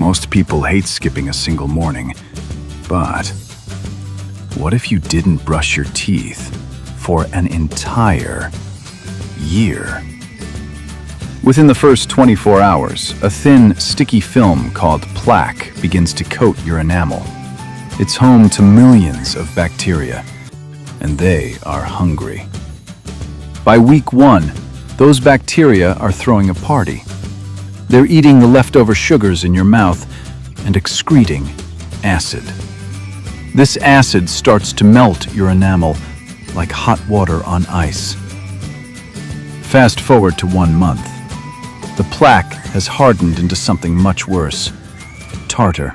Most people hate skipping a single morning, but what if you didn't brush your teeth for an entire year? Within the first 24 hours, a thin, sticky film called plaque begins to coat your enamel. It's home to millions of bacteria, and they are hungry. By week 1, those bacteria are throwing a party. They're eating the leftover sugars in your mouth and excreting acid. This acid starts to melt your enamel like hot water on ice. Fast forward to 1 month. The plaque has hardened into something much worse: tartar.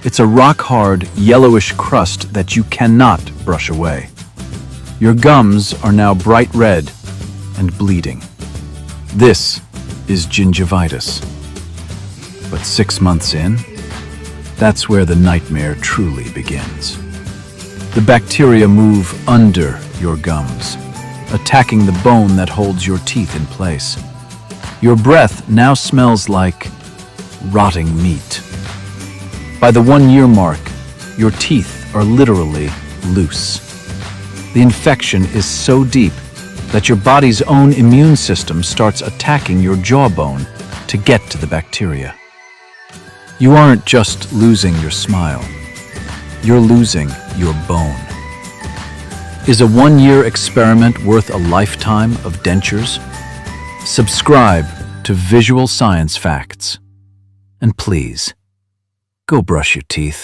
It's a rock-hard, yellowish crust that you cannot brush away. Your gums are now bright red and bleeding. This is gingivitis. But 6 months in, that's where the nightmare truly begins. The bacteria move under your gums, attacking the bone that holds your teeth in place. Your breath now smells like rotting meat. By the 1-year mark, your teeth are literally loose. The infection is so deep that your body's own immune system starts attacking your jawbone to get to the bacteria. You aren't just losing your smile, you're losing your bone. Is a 1-year experiment worth a lifetime of dentures? Subscribe to Visual Science Facts. And please, go brush your teeth.